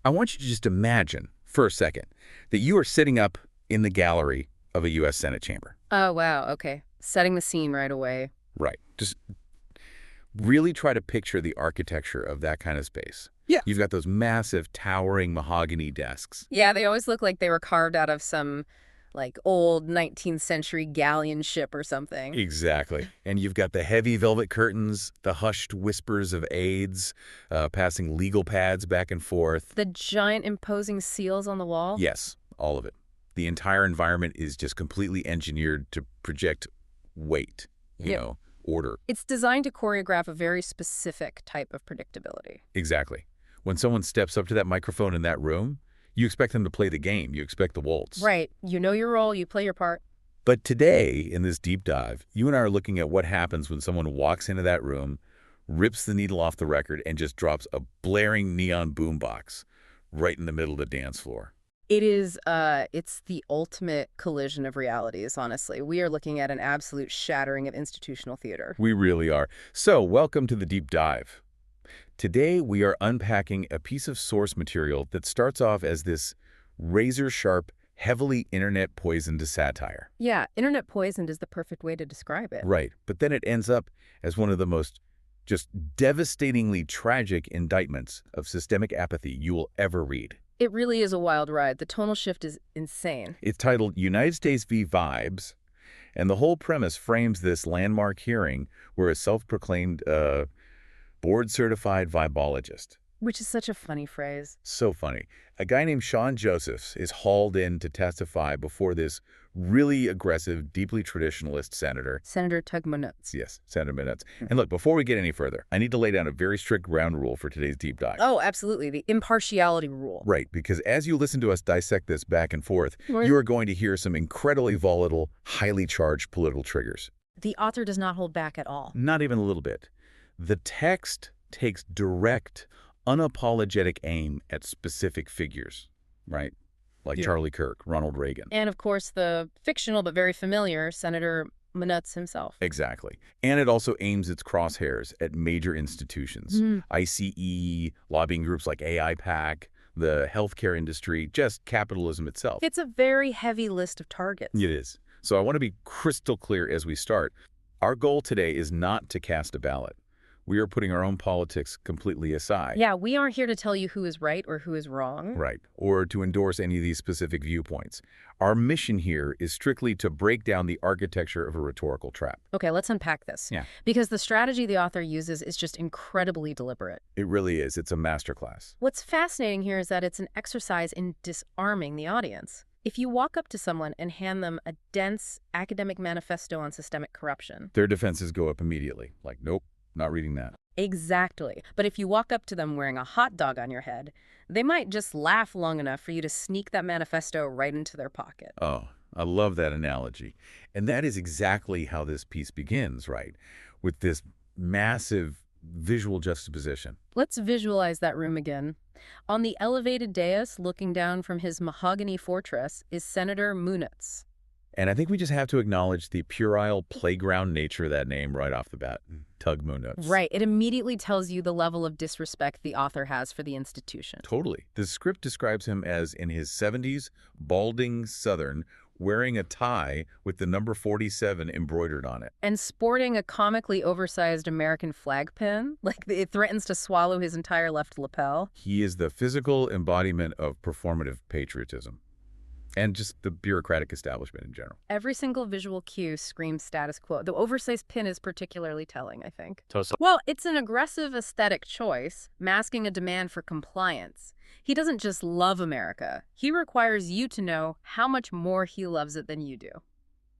I want you to just imagine, for a second, that you are sitting up in the gallery of a U.S. Senate chamber. Oh, wow. Okay. Setting the scene right away. Right. Just really try to picture the architecture of that kind of space. Yeah. You've got those massive, towering mahogany desks. Yeah, they always look like they were carved out of some, like, old 19th century galleon ship or something. Exactly. And you've got the heavy velvet curtains, the hushed whispers of aides, passing legal pads back and forth. The giant imposing seals on the wall? Yes, all of it. The entire environment is just completely engineered to project weight, you know, order. It's designed to choreograph a very specific type of predictability. Exactly. When someone steps up to that microphone in that room, you expect them to play the game. You expect the waltz. Right. You know your role. You play your part. But today, in this deep dive, you and I are looking at what happens when someone walks into that room, rips the needle off the record, and just drops a blaring neon boombox right in the middle of the dance floor. It is, it's the ultimate collision of realities, honestly. We are looking at an absolute shattering of institutional theater. We really are. So, welcome to the deep dive. Today, we are unpacking a piece of source material that starts off as this razor-sharp, heavily internet-poisoned satire. Yeah, internet poisoned is the perfect way to describe it. Right, but then it ends up as one of the most just devastatingly tragic indictments of systemic apathy you will ever read. It really is a wild ride. The tonal shift is insane. It's titled United States v. Vibes, and the whole premise frames this landmark hearing where a self-proclaimed board-certified vibologist. Which is such a funny phrase. So funny. A guy named Sean Josephs is hauled in to testify before this really aggressive, deeply traditionalist senator. Senator Tug Monutz. Yes, Senator Minutes. And look, before we get any further, I need to lay down a very strict ground rule for today's deep dive. Oh, absolutely. The impartiality rule. Right, because as you listen to us dissect this back and forth, you are going to hear some incredibly volatile, highly charged political triggers. The author does not hold back at all. Not even a little bit. The text takes direct, unapologetic aim at specific figures, right? Like Charlie Kirk, Ronald Reagan. And, of course, the fictional but very familiar Senator Monutz himself. Exactly. And it also aims its crosshairs at major institutions. ICE, lobbying groups like AIPAC, the healthcare industry, just capitalism itself. It's a very heavy list of targets. It is. So I want to be crystal clear as we start. Our goal today is not to cast a ballot. We are putting our own politics completely aside. Yeah, we aren't here to tell you who is right or who is wrong. Right, or to endorse any of these specific viewpoints. Our mission here is strictly to break down the architecture of a rhetorical trap. Okay, let's unpack this. Yeah. Because the strategy the author uses is just incredibly deliberate. It really is. It's a masterclass. What's fascinating here is that it's an exercise in disarming the audience. If you walk up to someone and hand them a dense academic manifesto on systemic corruption, their defenses go up immediately. Like, nope. Not reading that. Exactly. But if you walk up to them wearing a hot dog on your head, they might just laugh long enough for you to sneak that manifesto right into their pocket. Oh, I love that analogy. And that is exactly how this piece begins, right? With this massive visual juxtaposition. Let's visualize that room again. On the elevated dais, looking down from his mahogany fortress, is Senator Monutz. And I think we just have to acknowledge the puerile playground nature of that name right off the bat. Tug Monutz. Right. It immediately tells you the level of disrespect the author has for the institution. Totally. The script describes him as in his 70s, balding Southern, wearing a tie with the number 47 embroidered on it. And sporting a comically oversized American flag pin. Like, it threatens to swallow his entire left lapel. He is the physical embodiment of performative patriotism. And just the bureaucratic establishment in general. Every single visual cue screams status quo. The oversized pin is particularly telling, I think. Totally. Well, it's an aggressive aesthetic choice, masking a demand for compliance. He doesn't just love America. He requires you to know how much more he loves it than you do.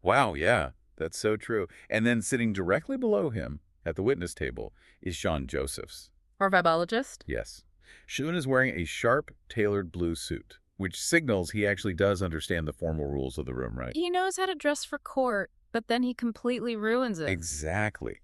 Wow, yeah, that's so true. And then sitting directly below him at the witness table is Sean Josephs. Our vibologist? Yes. Sean is wearing a sharp, tailored blue suit, which signals he actually does understand the formal rules of the room, right? He knows how to dress for court, but then he completely ruins it. Exactly.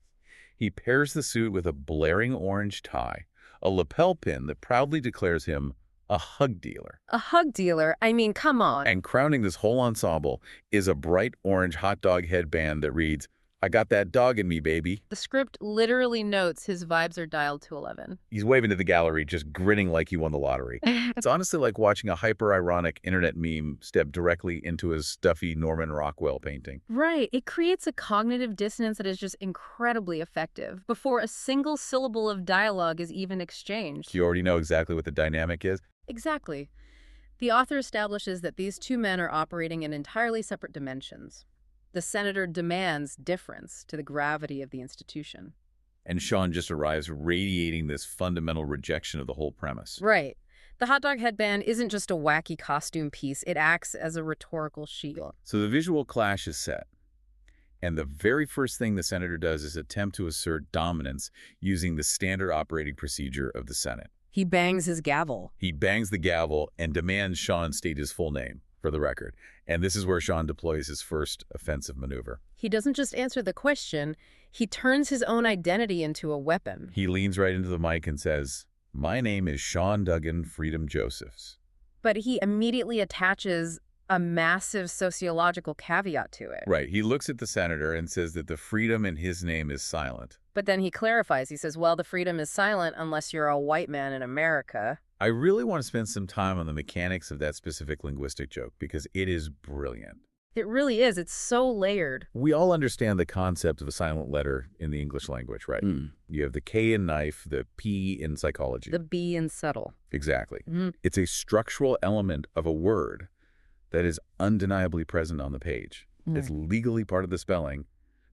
He pairs the suit with a blaring orange tie, a lapel pin that proudly declares him a hug dealer. A hug dealer? I mean, come on. And crowning this whole ensemble is a bright orange hot dog headband that reads, I got that dog in me, baby. The script literally notes his vibes are dialed to 11. He's waving to the gallery, just grinning like he won the lottery. It's honestly like watching a hyper-ironic internet meme step directly into his stuffy Norman Rockwell painting. Right. It creates a cognitive dissonance that is just incredibly effective before a single syllable of dialogue is even exchanged. You already know exactly what the dynamic is? Exactly. The author establishes that these two men are operating in entirely separate dimensions. The senator demands difference to the gravity of the institution. And Sean just arrives radiating this fundamental rejection of the whole premise. Right. The hot dog headband isn't just a wacky costume piece. It acts as a rhetorical shield. So the visual clash is set. And the very first thing the senator does is attempt to assert dominance using the standard operating procedure of the Senate. He bangs his gavel. He bangs the gavel and demands Sean state his full name, for the record. And this is where Sean deploys his first offensive maneuver. He doesn't just answer the question, he turns his own identity into a weapon. He leans right into the mic and says, "My name is Sean Duggan Freedom Josephs." But he immediately attaches a massive sociological caveat to it. Right. He looks at the senator and says that the freedom in his name is silent. But then he clarifies. He says, well, the freedom is silent unless you're a white man in America. I really want to spend some time on the mechanics of that specific linguistic joke because it is brilliant. It really is. It's so layered. We all understand the concept of a silent letter in the English language, right? You have the K in knife, the P in psychology. The B in subtle. Exactly. It's a structural element of a word that is undeniably present on the page. It's legally part of the spelling,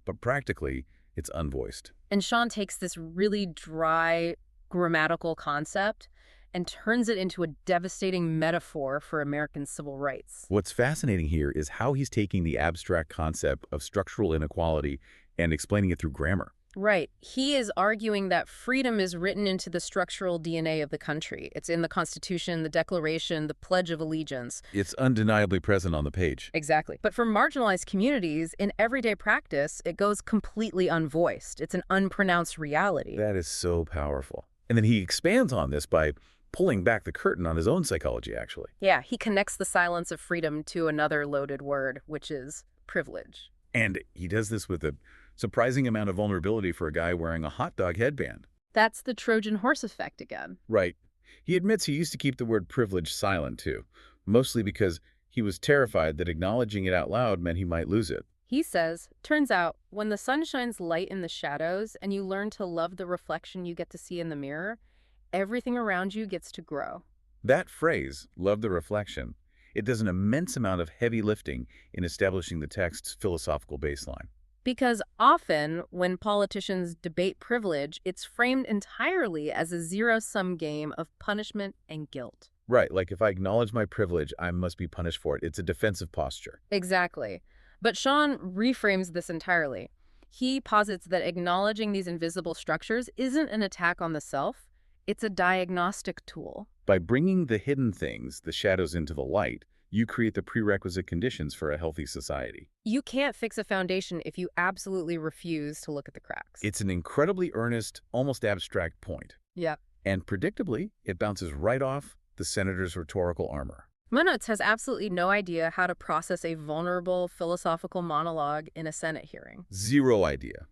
but practically it's unvoiced. And Sean takes this really dry grammatical concept and turns it into a devastating metaphor for American civil rights. What's fascinating here is how he's taking the abstract concept of structural inequality and explaining it through grammar. Right. He is arguing that freedom is written into the structural DNA of the country. It's in the Constitution, the Declaration, the Pledge of Allegiance. It's undeniably present on the page. Exactly. But for marginalized communities, in everyday practice, it goes completely unvoiced. It's an unpronounced reality. That is so powerful. And then he expands on this by pulling back the curtain on his own psychology, actually. Yeah, he connects the silence of freedom to another loaded word, which is privilege. And he does this with a surprising amount of vulnerability for a guy wearing a hot dog headband. That's the Trojan horse effect again. Right. He admits he used to keep the word privilege silent, too, mostly because he was terrified that acknowledging it out loud meant he might lose it. He says, turns out, when the sun shines light in the shadows and you learn to love the reflection you get to see in the mirror, everything around you gets to grow. That phrase, love the reflection, it does an immense amount of heavy lifting in establishing the text's philosophical baseline. Because often, when politicians debate privilege, it's framed entirely as a zero-sum game of punishment and guilt. Right, like if I acknowledge my privilege, I must be punished for it. It's a defensive posture. Exactly. But Sean reframes this entirely. He posits that acknowledging these invisible structures isn't an attack on the self, it's a diagnostic tool. By bringing the hidden things, the shadows, into the light, you create the prerequisite conditions for a healthy society. You can't fix a foundation if you absolutely refuse to look at the cracks. It's an incredibly earnest, almost abstract point. Yep. And predictably, it bounces right off the senator's rhetorical armor. Munotz has absolutely no idea how to process a vulnerable philosophical monologue in a Senate hearing. Zero idea.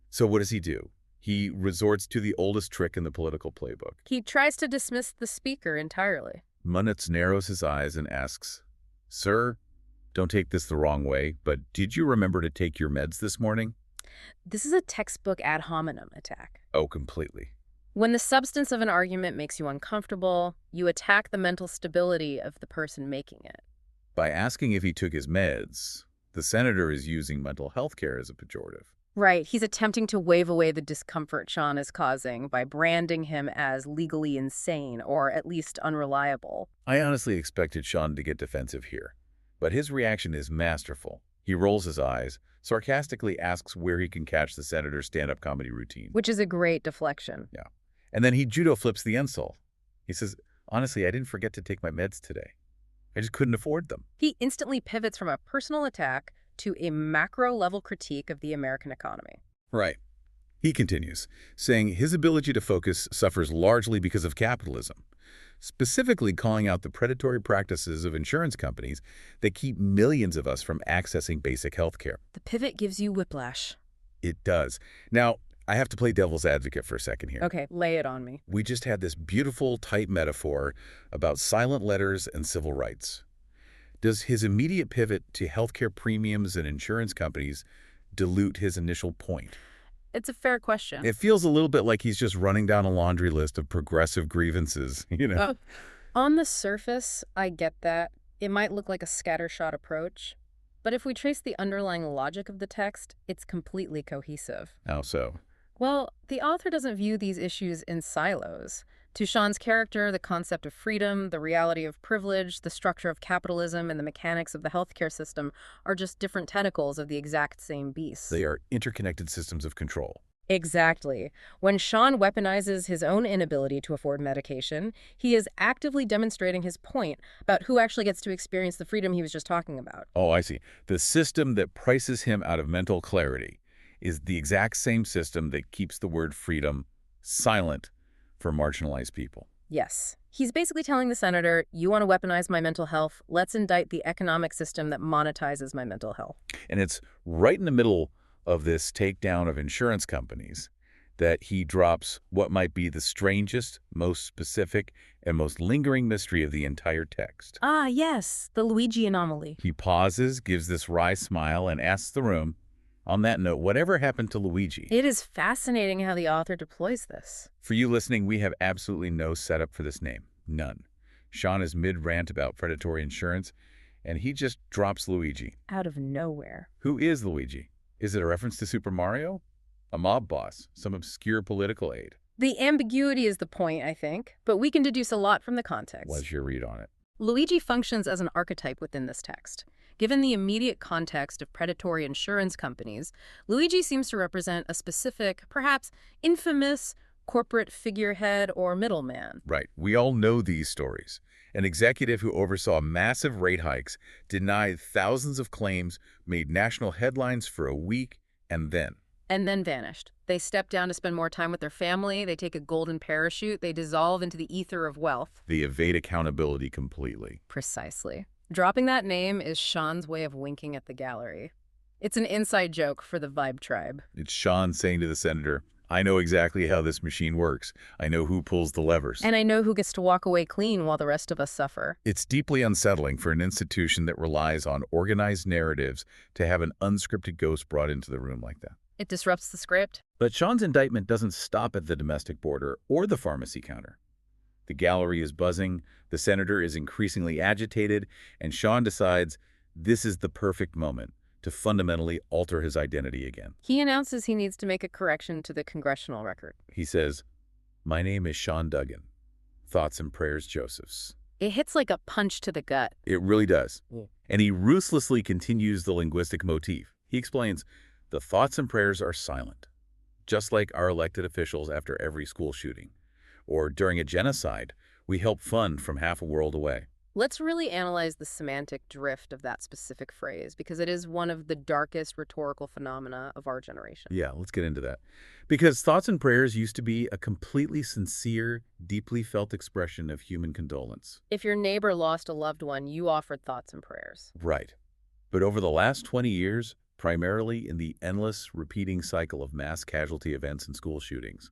So what does he do? He resorts to the oldest trick in the political playbook. He tries to dismiss the speaker entirely. Munotz narrows his eyes and asks, "Sir, don't take this the wrong way, but did you remember to take your meds this morning?" This is a textbook ad hominem attack. Oh, completely. When the substance of an argument makes you uncomfortable, you attack the mental stability of the person making it. By asking if he took his meds, the senator is using mental health care as a pejorative. Right. He's attempting to wave away the discomfort Sean is causing by branding him as legally insane or at least unreliable. I honestly expected Sean to get defensive here, but his reaction is masterful. He rolls his eyes, sarcastically asks where he can catch the senator's stand-up comedy routine. Which is a great deflection. Yeah. And then he judo flips the insult. He says, "Honestly, I didn't forget to take my meds today. I just couldn't afford them." He instantly pivots from a personal attack to a macro-level critique of the American economy. Right. He continues, saying his ability to focus suffers largely because of capitalism, specifically calling out the predatory practices of insurance companies that keep millions of us from accessing basic health care. The pivot gives you whiplash. It does. Now, I have to play devil's advocate for a second here. Okay, lay it on me. We just had this beautiful, tight metaphor about silent letters and civil rights. Does his immediate pivot to healthcare premiums and insurance companies dilute his initial point? It's a fair question. It feels a little bit like he's just running down a laundry list of progressive grievances, On the surface, I get that. It might look like a scattershot approach. But if we trace the underlying logic of the text, it's completely cohesive. How so? Well, the author doesn't view these issues in silos. To Sean's character, the concept of freedom, the reality of privilege, the structure of capitalism, and the mechanics of the healthcare system are just different tentacles of the exact same beast. They are interconnected systems of control. Exactly. When Sean weaponizes his own inability to afford medication, he is actively demonstrating his point about who actually gets to experience the freedom he was just talking about. Oh, I see. The system that prices him out of mental clarity is the exact same system that keeps the word freedom silent for marginalized people. Yes. He's basically telling the senator, you want to weaponize my mental health? Let's indict the economic system that monetizes my mental health. And it's right in the middle of this takedown of insurance companies that he drops what might be the strangest, most specific, and most lingering mystery of the entire text. Ah, yes, the Luigi anomaly. He pauses, gives this wry smile, and asks the room, on that note, whatever happened to Luigi? It is fascinating how the author deploys this. For you listening, we have absolutely no setup for this name. None. Sean is mid-rant about predatory insurance, and he just drops Luigi. Out of nowhere. Who is Luigi? Is it a reference to Super Mario? A mob boss? Some obscure political aide? The ambiguity is the point, I think, but we can deduce a lot from the context. What's your read on it? Luigi functions as an archetype within this text. Given the immediate context of predatory insurance companies, Luigi seems to represent a specific, perhaps infamous, corporate figurehead or middleman. Right. We all know these stories. An executive who oversaw massive rate hikes, denied thousands of claims, made national headlines for a week, and then vanished. They step down to spend more time with their family, they take a golden parachute, they dissolve into the ether of wealth. they evade accountability completely. Precisely. Dropping that name is Sean's way of winking at the gallery. It's an inside joke for the Vibe Tribe. It's Sean saying to the senator, I know exactly how this machine works. I know who pulls the levers. And I know who gets to walk away clean while the rest of us suffer. It's deeply unsettling for an institution that relies on organized narratives to have an unscripted ghost brought into the room like that. It disrupts the script. But Sean's indictment doesn't stop at the domestic border or the pharmacy counter. The gallery is buzzing, the senator is increasingly agitated, and Sean decides this is the perfect moment to fundamentally alter his identity again. He announces he needs to make a correction to the congressional record. He says, my name is Sean Duggan. Thoughts and prayers, Josephs. It hits like a punch to the gut. It really does. Yeah. And he ruthlessly continues the linguistic motif. He explains, the thoughts and prayers are silent, just like our elected officials after every school shooting. Or during a genocide, we help fund from half a world away. Let's really analyze the semantic drift of that specific phrase, because it is one of the darkest rhetorical phenomena of our generation. Yeah, let's get into that. Because thoughts and prayers used to be a completely sincere, deeply felt expression of human condolence. If your neighbor lost a loved one, you offered thoughts and prayers. Right. But over the last 20 years, primarily in the endless, repeating cycle of mass casualty events and school shootings,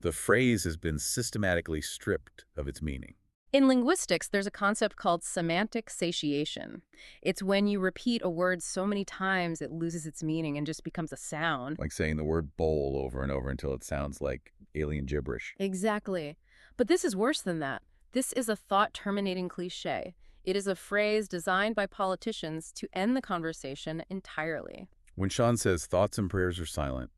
the phrase has been systematically stripped of its meaning. In linguistics, there's a concept called semantic satiation. It's when you repeat a word so many times it loses its meaning and just becomes a sound. Like saying the word bowl over and over until it sounds like alien gibberish. Exactly. But this is worse than that. This is a thought-terminating cliche. It is a phrase designed by politicians to end the conversation entirely. When Sean says thoughts and prayers are silent,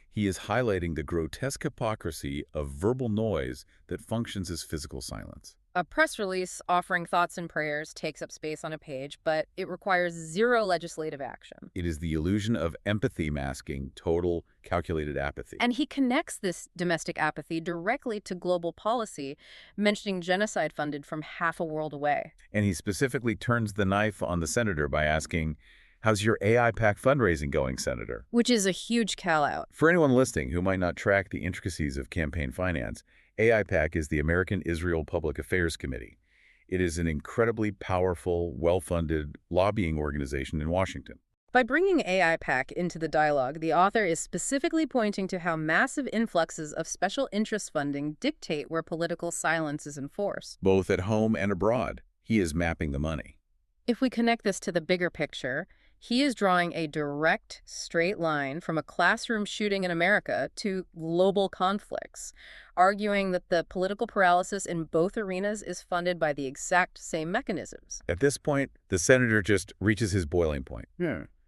he is highlighting the grotesque hypocrisy of verbal noise that functions as physical silence. A press release offering thoughts and prayers takes up space on a page, but it requires zero legislative action. It is the illusion of empathy masking total, calculated apathy. And he connects this domestic apathy directly to global policy, mentioning genocide funded from half a world away. And he specifically turns the knife on the senator by asking, how's your AI PAC fundraising going, Senator? Which is a huge call-out. For anyone listening who might not track the intricacies of campaign finance, AIPAC is the American Israel Public Affairs Committee. It is an incredibly powerful, well-funded lobbying organization in Washington. By bringing AI Pack into the dialogue, the author is specifically pointing to how massive influxes of special interest funding dictate where political silence is enforced. Both at home and abroad, he is mapping the money. If we connect this to the bigger picture, he is drawing a direct, straight line from a classroom shooting in America to global conflicts, arguing that the political paralysis in both arenas is funded by the exact same mechanisms. At this point, the senator just reaches his boiling point.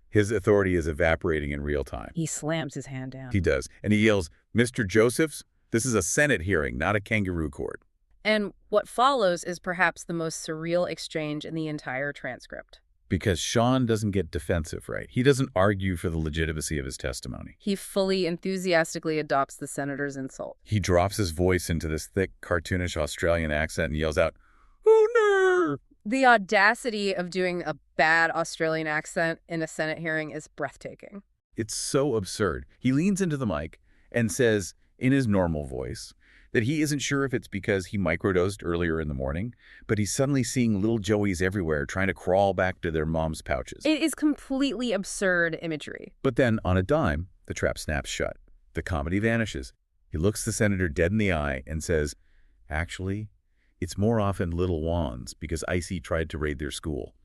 His authority is evaporating in real time. He slams his hand down. He does. And he yells, "Mr. Josephs, this is a Senate hearing, not a kangaroo court." And what follows is perhaps the most surreal exchange in the entire transcript. Because Sean doesn't get defensive, right? He doesn't argue for the legitimacy of his testimony. He fully, enthusiastically adopts the senator's insult. He drops his voice into this thick, cartoonish Australian accent and yells out, "Oh, no!" The audacity of doing a bad Australian accent in a Senate hearing is breathtaking. It's so absurd. He leans into the mic and says, in his normal voice, that he isn't sure if it's because he microdosed earlier in the morning, but he's suddenly seeing little Joeys everywhere trying to crawl back to their mom's pouches. It is completely absurd imagery. But then, on a dime, the trap snaps shut. The comedy vanishes. He looks the senator dead in the eye and says, "Actually, it's more often little Wands because Icy tried to raid their school."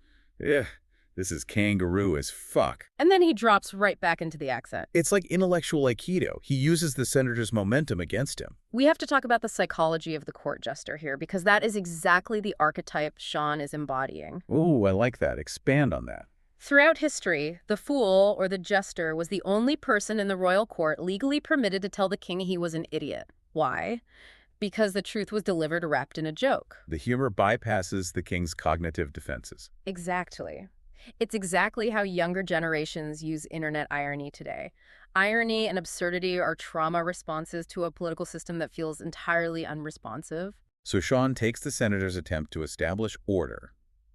Yeah, this is kangaroo as fuck. And then he drops right back into the accent. It's like intellectual Aikido. He uses the senator's momentum against him. We have to talk about the psychology of the court jester here, because that is exactly the archetype Sean is embodying. Ooh, I like that. Expand on that. Throughout history, the fool or the jester was the only person in the royal court legally permitted to tell the king he was an idiot. Why? Because the truth was delivered wrapped in a joke. The humor bypasses the king's cognitive defenses. Exactly. It's exactly how younger generations use internet irony today. Irony and absurdity are trauma responses to a political system that feels entirely unresponsive. So Sean takes the senator's attempt to establish order,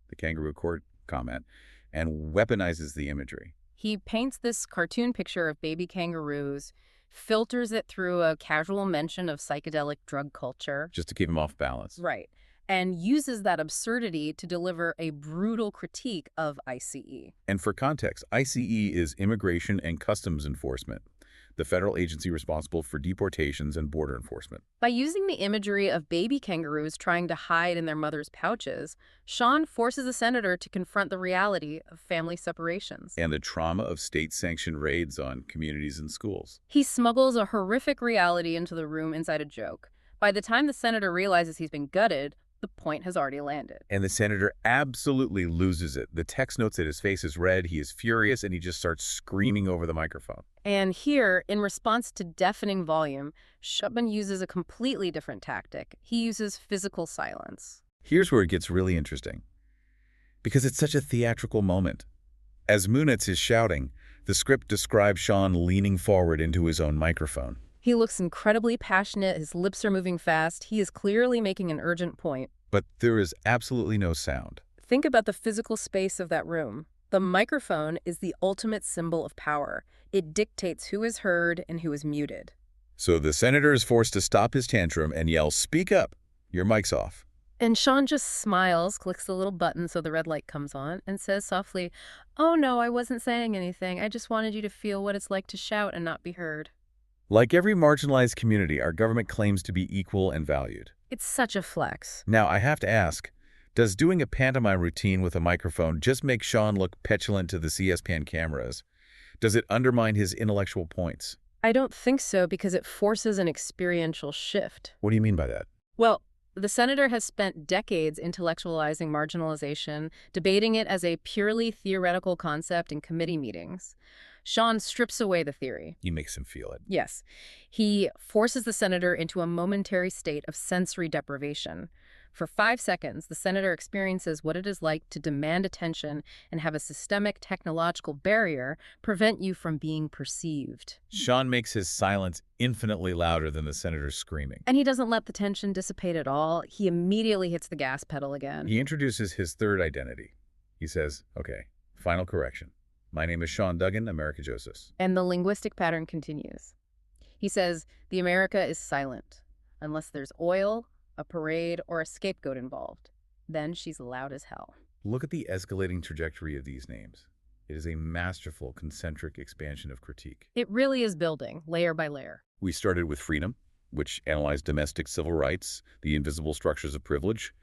the kangaroo court comment, and weaponizes the imagery. He paints this cartoon picture of baby kangaroos, filters it through a casual mention of psychedelic drug culture. Just to keep him off balance. Right. And uses that absurdity to deliver a brutal critique of ICE. And for context, ICE is Immigration and Customs Enforcement, the federal agency responsible for deportations and border enforcement. By using the imagery of baby kangaroos trying to hide in their mother's pouches, Sean forces the senator to confront the reality of family separations. And the trauma of state-sanctioned raids on communities and schools. He smuggles a horrific reality into the room inside a joke. By the time the senator realizes he's been gutted, the point has already landed. And the senator absolutely loses it. The text notes that his face is red, he is furious, and he just starts screaming over the microphone. And here, in response to deafening volume, Shupman uses a completely different tactic. He uses physical silence. Here's where it gets really interesting. Because it's such a theatrical moment. As Munitz is shouting, the script describes Sean leaning forward into his own microphone. He looks incredibly passionate, his lips are moving fast, he is clearly making an urgent point. But there is absolutely no sound. Think about the physical space of that room. The microphone is the ultimate symbol of power. It dictates who is heard and who is muted. So the senator is forced to stop his tantrum and yell, "Speak up! Your mic's off." And Sean just smiles, clicks the little button so the red light comes on, and says softly, "Oh no, I wasn't saying anything. I just wanted you to feel what it's like to shout and not be heard." Like every marginalized community, our government claims to be equal and valued. It's such a flex. Now, I have to ask, does doing a pantomime routine with a microphone just make Sean look petulant to the CSPN cameras? Does it undermine his intellectual points? I don't think so, because it forces an experiential shift. What do you mean by that? Well, the senator has spent decades intellectualizing marginalization, debating it as a purely theoretical concept in committee meetings. Sean strips away the theory. He makes him feel it. Yes. He forces the senator into a momentary state of sensory deprivation. For 5 seconds, the senator experiences what it is like to demand attention and have a systemic technological barrier prevent you from being perceived. Sean makes his silence infinitely louder than the senator's screaming. And he doesn't let the tension dissipate at all. He immediately hits the gas pedal again. He introduces his third identity. He says, "Okay, final correction. My name is Sean Duggan, America Josephs." And the linguistic pattern continues. He says, "The America is silent. Unless there's oil, a parade, or a scapegoat involved. Then she's loud as hell." Look at the escalating trajectory of these names. It is a masterful, concentric expansion of critique. It really is building, layer by layer. We started with freedom, which analyzed domestic civil rights, the invisible structures of privilege.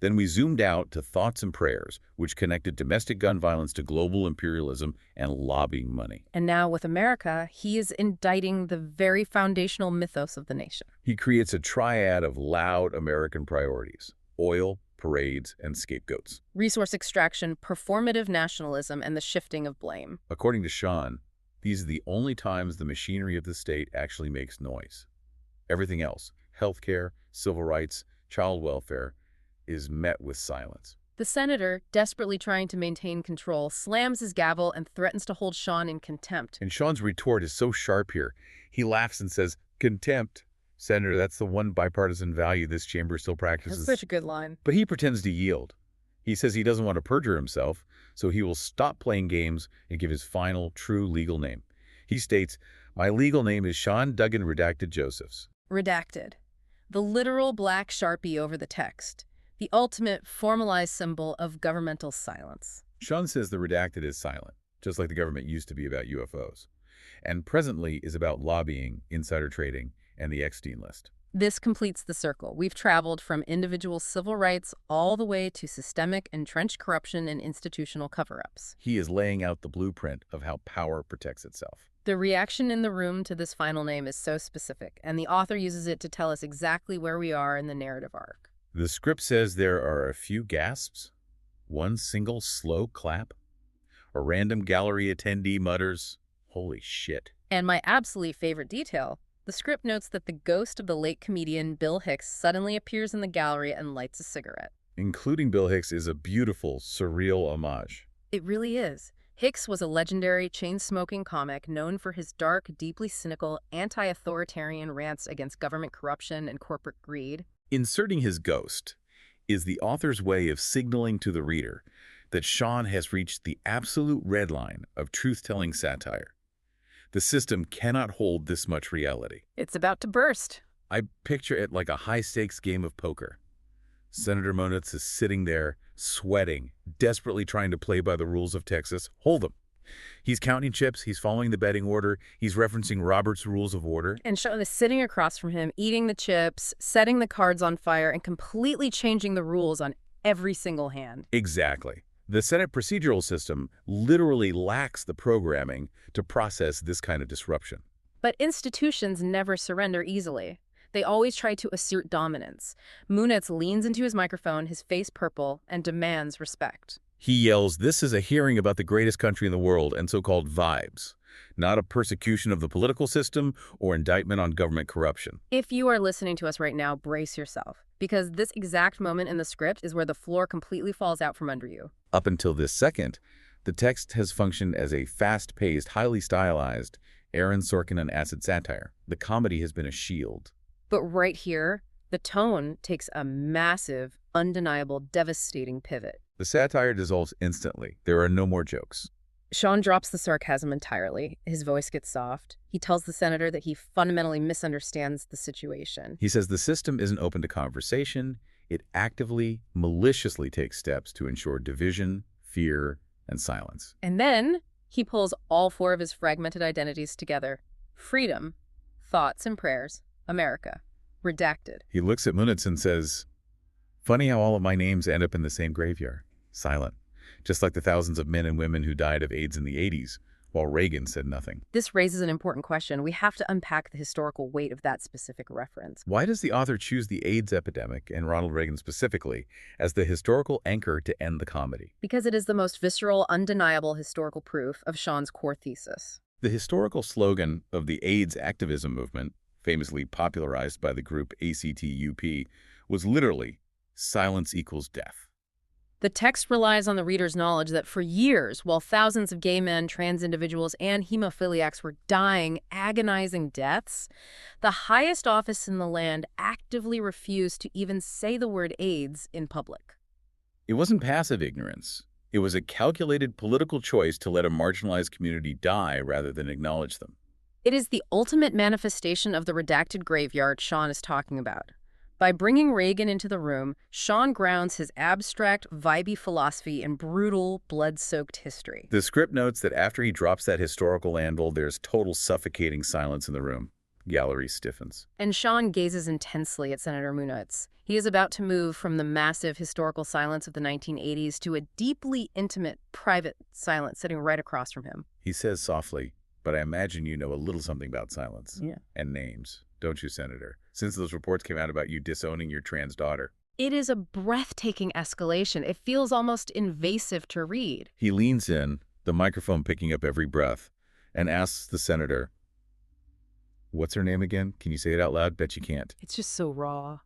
Then we zoomed out to thoughts and prayers, which connected domestic gun violence to global imperialism and lobbying money. And now with America, he is indicting the very foundational mythos of the nation. He creates a triad of loud American priorities: oil, parades, and scapegoats. Resource extraction, performative nationalism, and the shifting of blame. According to Sean, these are the only times the machinery of the state actually makes noise. Everything else, healthcare, civil rights, child welfare, is met with silence. The senator, desperately trying to maintain control, slams his gavel and threatens to hold Sean in contempt. And Sean's retort is so sharp here. He laughs and says, "Contempt. Senator, that's the one bipartisan value this chamber still practices." That's such a good line. But he pretends to yield. He says he doesn't want to perjure himself, so he will stop playing games and give his final, true legal name. He states, "My legal name is Sean Duggan Redacted Josephs." Redacted. The literal black Sharpie over the text. The ultimate formalized symbol of governmental silence. Sean says the redacted is silent, just like the government used to be about UFOs, and presently is about lobbying, insider trading, and the Epstein list. This completes the circle. We've traveled from individual civil rights all the way to systemic, entrenched corruption and institutional cover-ups. He is laying out the blueprint of how power protects itself. The reaction in the room to this final name is so specific, and the author uses it to tell us exactly where we are in the narrative arc. The script says there are a few gasps, one single slow clap, a random gallery attendee mutters, "Holy shit." And my absolute favorite detail, the script notes that the ghost of the late comedian Bill Hicks suddenly appears in the gallery and lights a cigarette. Including Bill Hicks is a beautiful, surreal homage. It really is. Hicks was a legendary chain-smoking comic known for his dark, deeply cynical, anti-authoritarian rants against government corruption and corporate greed. Inserting his ghost is the author's way of signaling to the reader that Sean has reached the absolute red line of truth-telling satire. The system cannot hold this much reality. It's about to burst. I picture it like a high-stakes game of poker. Senator Monitz is sitting there, sweating, desperately trying to play by the rules of Texas Hold'em. He's counting chips, he's following the betting order, he's referencing Robert's Rules of Order. And Sean is sitting across from him, eating the chips, setting the cards on fire, and completely changing the rules on every single hand. Exactly. The Senate procedural system literally lacks the programming to process this kind of disruption. But institutions never surrender easily. They always try to assert dominance. Munitz leans into his microphone, his face purple, and demands respect. He yells, "This is a hearing about the greatest country in the world and so-called vibes, not a persecution of the political system or indictment on government corruption." If you are listening to us right now, brace yourself, because this exact moment in the script is where the floor completely falls out from under you. Up until this second, the text has functioned as a fast-paced, highly stylized Aaron Sorkin and acid satire. The comedy has been a shield. But right here, the tone takes a massive, undeniable, devastating pivot. The satire dissolves instantly. There are no more jokes. Sean drops the sarcasm entirely. His voice gets soft. He tells the senator that he fundamentally misunderstands the situation. He says the system isn't open to conversation. It actively, maliciously takes steps to ensure division, fear, and silence. And then he pulls all four of his fragmented identities together. Freedom, thoughts and prayers, America, redacted. He looks at Munitz and says, "Funny how all of my names end up in the same graveyard. Silent. Just like the thousands of men and women who died of AIDS in the 80s, while Reagan said nothing." This raises an important question. We have to unpack the historical weight of that specific reference. Why does the author choose the AIDS epidemic, and Ronald Reagan specifically, as the historical anchor to end the comedy? Because it is the most visceral, undeniable historical proof of Sean's core thesis. The historical slogan of the AIDS activism movement, famously popularized by the group ACTUP, was literally, "Silence equals death." The text relies on the reader's knowledge that for years, while thousands of gay men, trans individuals, and hemophiliacs were dying agonizing deaths, the highest office in the land actively refused to even say the word AIDS in public. It wasn't passive ignorance. It was a calculated political choice to let a marginalized community die rather than acknowledge them. It is the ultimate manifestation of the redacted graveyard Sean is talking about. By bringing Reagan into the room, Sean grounds his abstract, vibey philosophy in brutal, blood-soaked history. The script notes that after he drops that historical anvil, there's total suffocating silence in the room. Gallery stiffens. And Sean gazes intensely at Senator Munitz. He is about to move from the massive historical silence of the 1980s to a deeply intimate, private silence sitting right across from him. He says softly, "But I imagine you know a little something about silence." Yeah. And names, don't you, Senator? Since those reports came out about you disowning your trans daughter. It is a breathtaking escalation. It feels almost invasive to read. He leans in, the microphone picking up every breath, and asks the senator, "What's her name again? Can you say it out loud?" Bet you can't. It's just so raw.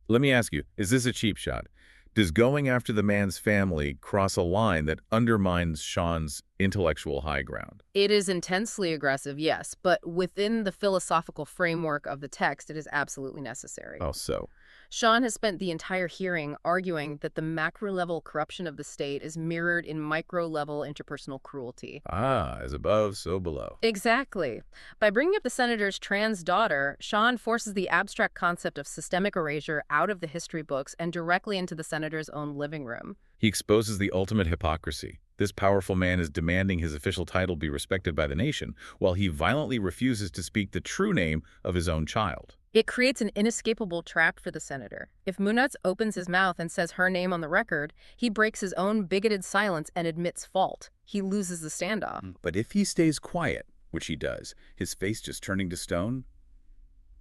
Let me ask you, is this a cheap shot? Does going after the man's family cross a line that undermines Sean's intellectual high ground? It is intensely aggressive, yes, but within the philosophical framework of the text, it is absolutely necessary. Oh, so? Sean has spent the entire hearing arguing that the macro-level corruption of the state is mirrored in micro-level interpersonal cruelty. Ah, as above, so below. Exactly. By bringing up the senator's trans daughter, Sean forces the abstract concept of systemic erasure out of the history books and directly into the senator's own living room. He exposes the ultimate hypocrisy. This powerful man is demanding his official title be respected by the nation, while he violently refuses to speak the true name of his own child. It creates an inescapable trap for the senator. If Munitz opens his mouth and says her name on the record, he breaks his own bigoted silence and admits fault. He loses the standoff. But if he stays quiet, which he does, his face just turning to stone,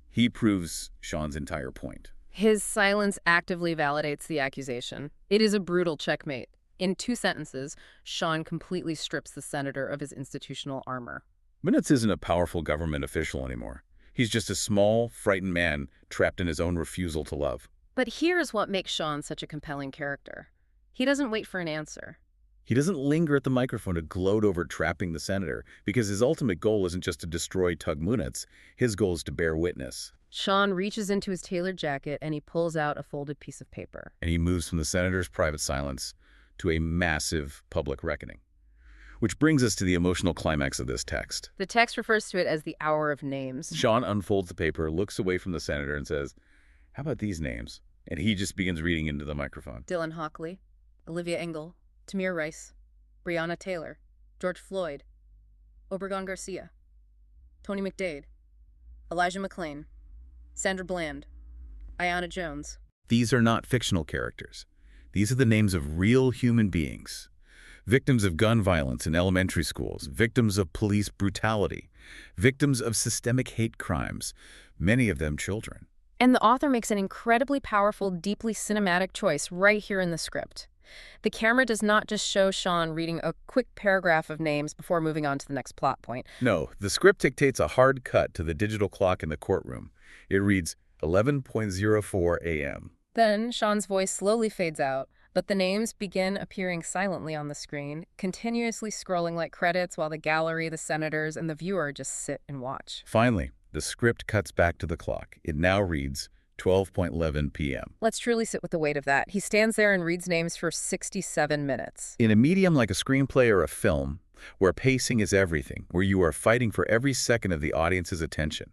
he proves Sean's entire point. His silence actively validates the accusation. It is a brutal checkmate. In 2 sentences, Sean completely strips the senator of his institutional armor. Munitz isn't a powerful government official anymore. He's just a small, frightened man trapped in his own refusal to love. But here's what makes Sean such a compelling character. He doesn't wait for an answer. He doesn't linger at the microphone to gloat over trapping the senator, because his ultimate goal isn't just to destroy Tug Munitz. His goal is to bear witness. Sean reaches into his tailored jacket and he pulls out a folded piece of paper. And he moves from the senator's private silence to a massive public reckoning. Which brings us to the emotional climax of this text. The text refers to it as the Hour of Names. Sean unfolds the paper, looks away from the senator, and says, "How about these names?" And he just begins reading into the microphone. Dylan Hockley, Olivia Engel, Tamir Rice, Breonna Taylor, George Floyd, Obregon Garcia, Tony McDade, Elijah McClain, Sandra Bland, Ayanna Jones. These are not fictional characters. These are the names of real human beings. Victims of gun violence in elementary schools, victims of police brutality, victims of systemic hate crimes, many of them children. And the author makes an incredibly powerful, deeply cinematic choice right here in the script. The camera does not just show Sean reading a quick paragraph of names before moving on to the next plot point. No, the script dictates a hard cut to the digital clock in the courtroom. It reads 11:04 a.m. Then Sean's voice slowly fades out, but the names begin appearing silently on the screen, continuously scrolling like credits while the gallery, the senators, and the viewer just sit and watch. Finally, the script cuts back to the clock. It now reads 12:11 p.m. Let's truly sit with the weight of that. He stands there and reads names for 67 minutes. In a medium like a screenplay or a film, where pacing is everything, where you are fighting for every second of the audience's attention,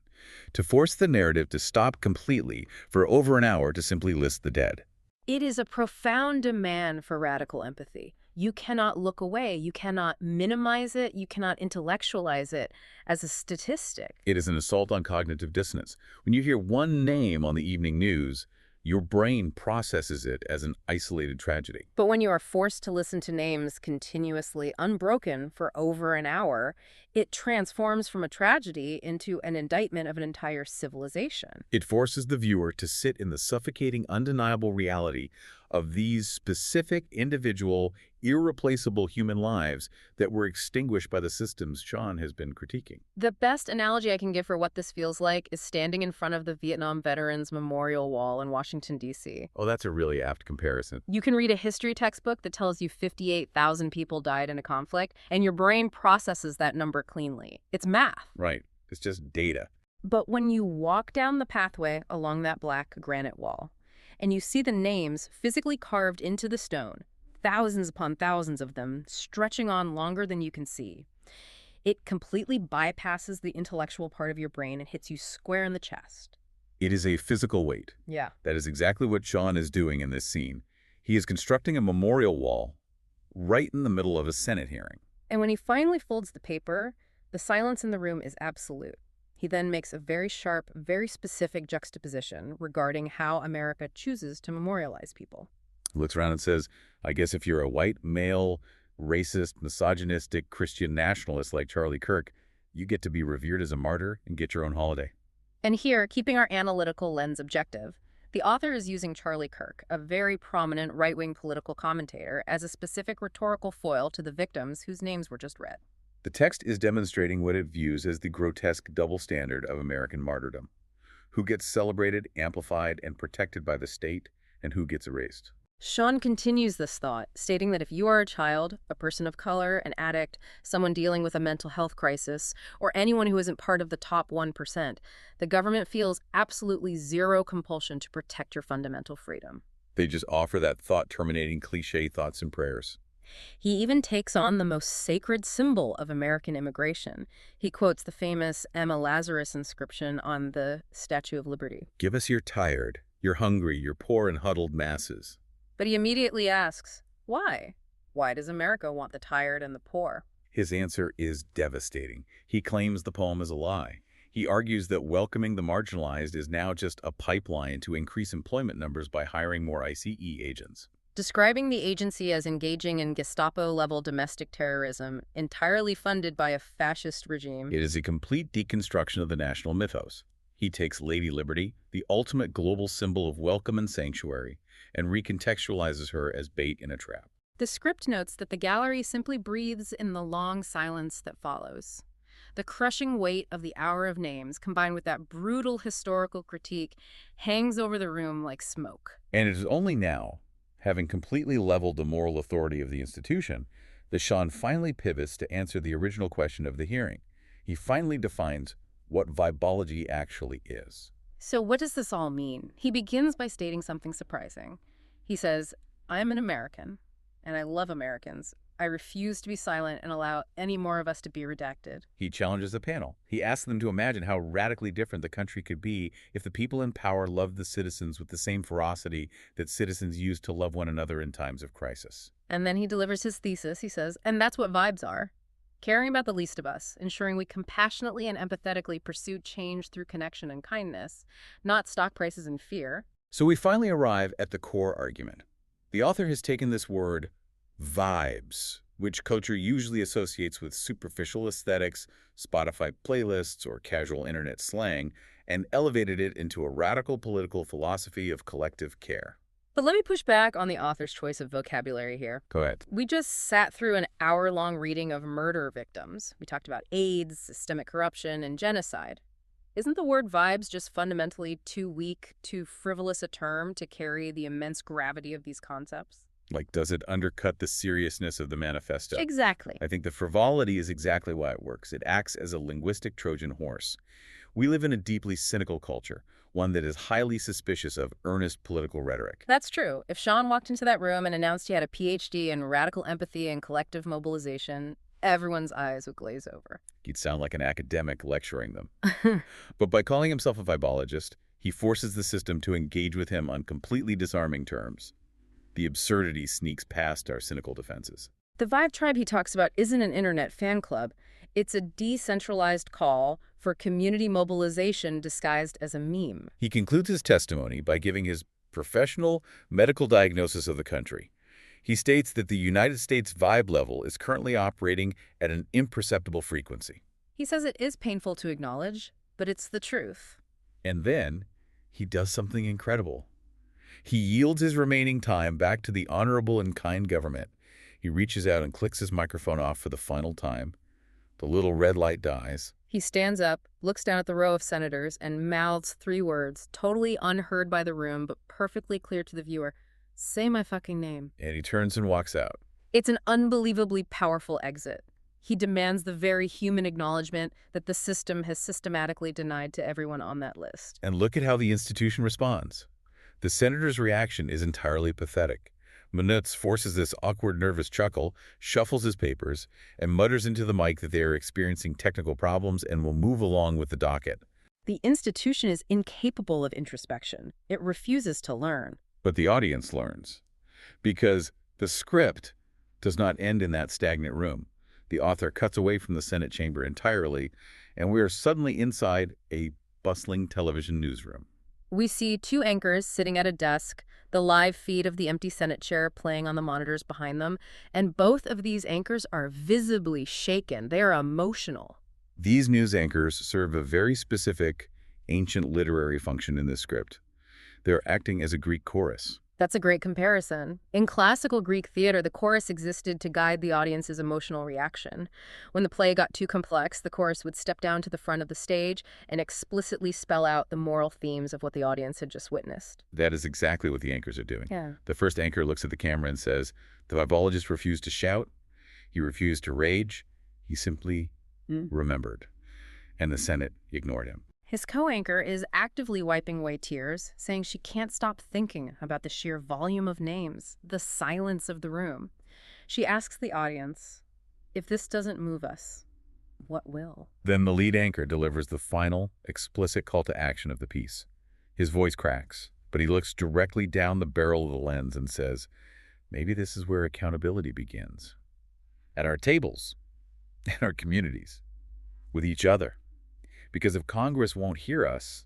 to force the narrative to stop completely for over an hour to simply list the dead. It is a profound demand for radical empathy. You cannot look away. You cannot minimize it. You cannot intellectualize it as a statistic. It is an assault on cognitive dissonance. When you hear one name on the evening news, your brain processes it as an isolated tragedy. But when you are forced to listen to names continuously unbroken for over an hour, it transforms from a tragedy into an indictment of an entire civilization. It forces the viewer to sit in the suffocating, undeniable reality of these specific, individual, irreplaceable human lives that were extinguished by the systems Sean has been critiquing. The best analogy I can give for what this feels like is standing in front of the Vietnam Veterans Memorial Wall in Washington, D.C. Oh, that's a really apt comparison. You can read a history textbook that tells you 58,000 people died in a conflict, and your brain processes that number cleanly. It's math. Right. It's just data. But when you walk down the pathway along that black granite wall, and you see the names physically carved into the stone, thousands upon thousands of them, stretching on longer than you can see, it completely bypasses the intellectual part of your brain and hits you square in the chest. It is a physical weight. Yeah. That is exactly what Sean is doing in this scene. He is constructing a memorial wall right in the middle of a Senate hearing. And when he finally folds the paper, the silence in the room is absolute. He then makes a very sharp, very specific juxtaposition regarding how America chooses to memorialize people. He looks around and says, I guess if you're a white, male, racist, misogynistic Christian nationalist like Charlie Kirk, you get to be revered as a martyr and get your own holiday. And here, keeping our analytical lens objective, the author is using Charlie Kirk, a very prominent right-wing political commentator, as a specific rhetorical foil to the victims whose names were just read. The text is demonstrating what it views as the grotesque double standard of American martyrdom. Who gets celebrated, amplified, and protected by the state, and who gets erased. Sean continues this thought, stating that if you are a child, a person of color, an addict, someone dealing with a mental health crisis, or anyone who isn't part of the top 1%, the government feels absolutely zero compulsion to protect your fundamental freedom. They just offer that thought-terminating cliché thoughts and prayers. He even takes on the most sacred symbol of American immigration. He quotes the famous Emma Lazarus inscription on the Statue of Liberty. Give us your tired, your hungry, your poor and huddled masses. But he immediately asks, why? Why does America want the tired and the poor? His answer is devastating. He claims the poem is a lie. He argues that welcoming the marginalized is now just a pipeline to increase employment numbers by hiring more ICE agents. Describing the agency as engaging in Gestapo-level domestic terrorism, entirely funded by a fascist regime. It is a complete deconstruction of the national mythos. He takes Lady Liberty, the ultimate global symbol of welcome and sanctuary, and recontextualizes her as bait in a trap. The script notes that the gallery simply breathes in the long silence that follows. The crushing weight of the hour of names, combined with that brutal historical critique, hangs over the room like smoke. And it is only now, having completely leveled the moral authority of the institution, that Sean finally pivots to answer the original question of the hearing. He finally defines what vibology actually is. So what does this all mean? He begins by stating something surprising. He says, I'm an American, and I love Americans. I refuse to be silent and allow any more of us to be redacted. He challenges the panel. He asks them to imagine how radically different the country could be if the people in power loved the citizens with the same ferocity that citizens use to love one another in times of crisis. And then he delivers his thesis. He says, and that's what vibes are. Caring about the least of us, ensuring we compassionately and empathetically pursue change through connection and kindness, not stock prices and fear. So we finally arrive at the core argument. The author has taken this word, vibes, which culture usually associates with superficial aesthetics, Spotify playlists, or casual internet slang, and elevated it into a radical political philosophy of collective care. But let me push back on the author's choice of vocabulary here. Go ahead. We just sat through an hour-long reading of murder victims. We talked about AIDS, systemic corruption, and genocide. Isn't the word vibes just fundamentally too weak, too frivolous a term to carry the immense gravity of these concepts? Like, does it undercut the seriousness of the manifesto? Exactly. I think the frivolity is exactly why it works. It acts as a linguistic Trojan horse. We live in a deeply cynical culture, one that is highly suspicious of earnest political rhetoric. That's true. If Sean walked into that room and announced he had a PhD in radical empathy and collective mobilization, everyone's eyes would glaze over. He'd sound like an academic lecturing them. But by calling himself a vibologist, he forces the system to engage with him on completely disarming terms. The absurdity sneaks past our cynical defenses. The Vibe Tribe he talks about isn't an internet fan club. It's a decentralized call for community mobilization disguised as a meme. He concludes his testimony by giving his professional medical diagnosis of the country. He states that the United States vibe level is currently operating at an imperceptible frequency. He says it is painful to acknowledge, but it's the truth. And then he does something incredible. He yields his remaining time back to the honorable and kind government. He reaches out and clicks his microphone off for the final time. The little red light dies. He stands up, looks down at the row of senators, and mouths 3 words, totally unheard by the room, but perfectly clear to the viewer. Say my fucking name. And he turns and walks out. It's an unbelievably powerful exit. He demands the very human acknowledgement that the system has systematically denied to everyone on that list. And look at how the institution responds. The senator's reaction is entirely pathetic. Manutz forces this awkward, nervous chuckle, shuffles his papers, and mutters into the mic that they are experiencing technical problems and will move along with the docket. The institution is incapable of introspection. It refuses to learn. But the audience learns. Because the script does not end in that stagnant room. The author cuts away from the Senate chamber entirely, and we are suddenly inside a bustling television newsroom. We see two anchors sitting at a desk, the live feed of the empty Senate chair playing on the monitors behind them, and both of these anchors are visibly shaken. They are emotional. These news anchors serve a very specific, ancient literary function in this script. They're acting as a Greek chorus. That's a great comparison. In classical Greek theater, the chorus existed to guide the audience's emotional reaction. When the play got too complex, the chorus would step down to the front of the stage and explicitly spell out the moral themes of what the audience had just witnessed. That is exactly what the anchors are doing. Yeah. The first anchor looks at the camera and says, the vibologist refused to shout, he refused to rage, he simply remembered. And the Senate ignored him. His co-anchor is actively wiping away tears, saying she can't stop thinking about the sheer volume of names, the silence of the room. She asks the audience, if this doesn't move us, what will? Then the lead anchor delivers the final, explicit call to action of the piece. His voice cracks, but he looks directly down the barrel of the lens and says, maybe this is where accountability begins. At our tables, in our communities, with each other. Because if Congress won't hear us,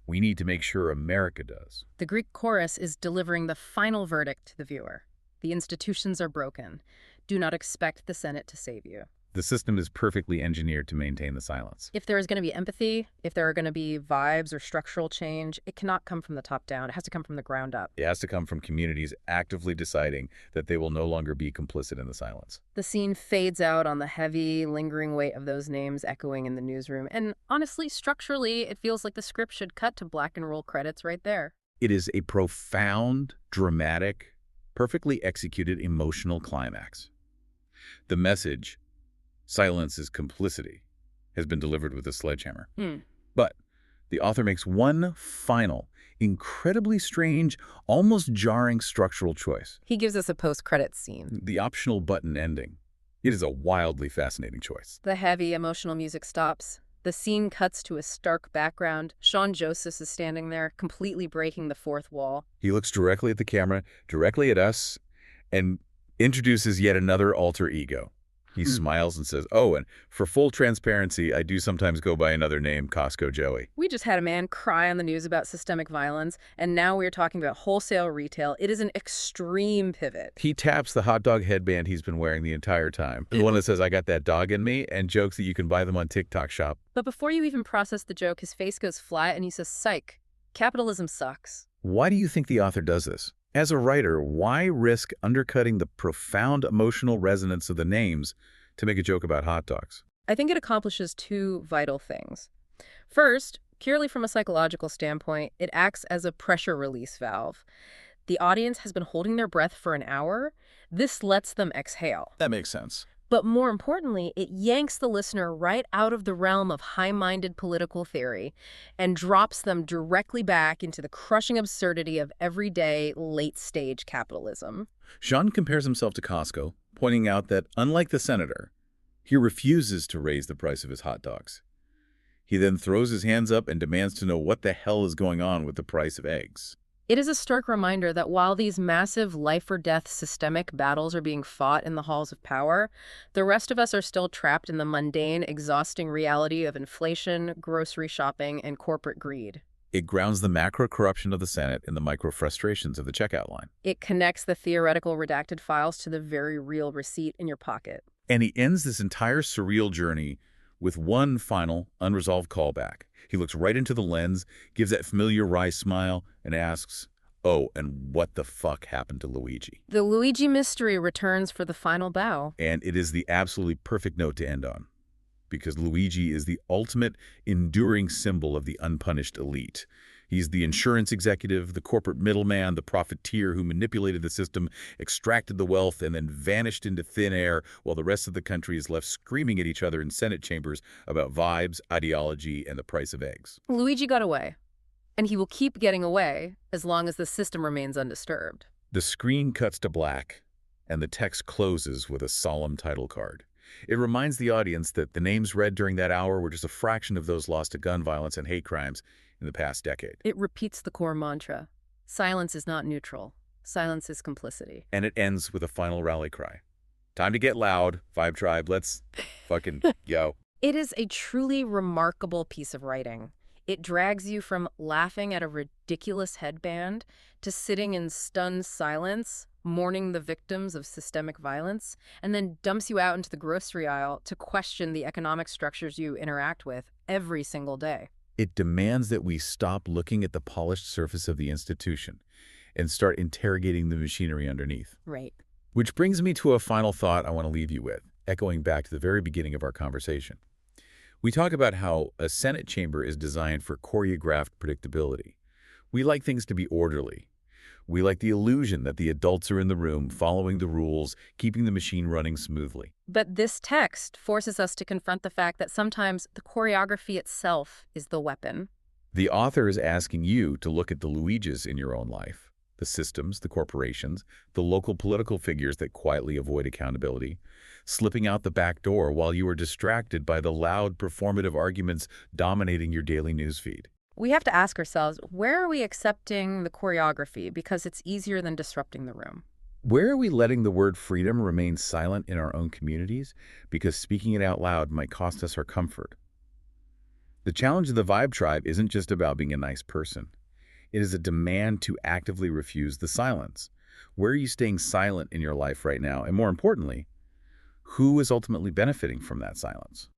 we need to make sure America does. The Greek chorus is delivering the final verdict to the viewer. The institutions are broken. Do not expect the Senate to save you. The system is perfectly engineered to maintain the silence. If there is going to be empathy, if there are going to be vibes or structural change, it cannot come from the top down. It has to come from the ground up. It has to come from communities actively deciding that they will no longer be complicit in the silence. The scene fades out on the heavy, lingering weight of those names echoing in the newsroom. And honestly, structurally, it feels like the script should cut to black and roll credits right there. It is a profound, dramatic, perfectly executed emotional climax. The message, silence is complicity, has been delivered with a sledgehammer. But the author makes one final, incredibly strange, almost jarring structural choice. He gives us a post-credits scene. The optional button ending. It is a wildly fascinating choice. The heavy, emotional music stops. The scene cuts to a stark background. Sean Joseph is standing there, completely breaking the fourth wall. He looks directly at the camera, directly at us, and introduces yet another alter ego. He smiles and says, oh, and for full transparency, I do sometimes go by another name, Costco Joey. We just had a man cry on the news about systemic violence, and now we're talking about wholesale retail. It is an extreme pivot. He taps the hot dog headband he's been wearing the entire time. The one that says, I got that dog in me, and jokes that you can buy them on TikTok Shop. But before you even process the joke, his face goes flat and he says, psych, capitalism sucks. Why do you think the author does this? As a writer, why risk undercutting the profound emotional resonance of the names to make a joke about hot dogs? I think it accomplishes two vital things. First, purely from a psychological standpoint, it acts as a pressure release valve. The audience has been holding their breath for an hour. This lets them exhale. That makes sense. But more importantly, it yanks the listener right out of the realm of high-minded political theory and drops them directly back into the crushing absurdity of everyday, late-stage capitalism. Sean compares himself to Costco, pointing out that, unlike the senator, he refuses to raise the price of his hot dogs. He then throws his hands up and demands to know what the hell is going on with the price of eggs. It is a stark reminder that while these massive life-or-death systemic battles are being fought in the halls of power, the rest of us are still trapped in the mundane, exhausting reality of inflation, grocery shopping, and corporate greed. It grounds the macro corruption of the Senate in the micro frustrations of the checkout line. It connects the theoretical redacted files to the very real receipt in your pocket. And he ends this entire surreal journey with one final, unresolved callback. He looks right into the lens, gives that familiar wry smile, and asks, oh, and what the fuck happened to Luigi? The Luigi mystery returns for the final bow. And it is the absolutely perfect note to end on, because Luigi is the ultimate enduring symbol of the unpunished elite. He's the insurance executive, the corporate middleman, the profiteer who manipulated the system, extracted the wealth, and then vanished into thin air while the rest of the country is left screaming at each other in Senate chambers about vibes, ideology, and the price of eggs. Luigi got away, and he will keep getting away as long as the system remains undisturbed. The screen cuts to black, and the text closes with a solemn title card. It reminds the audience that the names read during that hour were just a fraction of those lost to gun violence and hate crimes in the past decade. It repeats the core mantra. Silence is not neutral. Silence is complicity. And it ends with a final rally cry. Time to get loud, Vibe Tribe, let's fucking go. It is a truly remarkable piece of writing. It drags you from laughing at a ridiculous headband to sitting in stunned silence, mourning the victims of systemic violence, and then dumps you out into the grocery aisle to question the economic structures you interact with every single day. It demands that we stop looking at the polished surface of the institution and start interrogating the machinery underneath. Right. Which brings me to a final thought I want to leave you with, echoing back to the very beginning of our conversation. We talk about how a Senate chamber is designed for choreographed predictability. We like things to be orderly. We like the illusion that the adults are in the room, following the rules, keeping the machine running smoothly. But this text forces us to confront the fact that sometimes the choreography itself is the weapon. The author is asking you to look at the Luigi's in your own life, the systems, the corporations, the local political figures that quietly avoid accountability, slipping out the back door while you are distracted by the loud, performative arguments dominating your daily newsfeed. We have to ask ourselves, where are we accepting the choreography because it's easier than disrupting the room? Where are we letting the word freedom remain silent in our own communities because speaking it out loud might cost us our comfort? The challenge of the Vibe Tribe isn't just about being a nice person. It is a demand to actively refuse the silence. Where are you staying silent in your life right now? And more importantly, who is ultimately benefiting from that silence?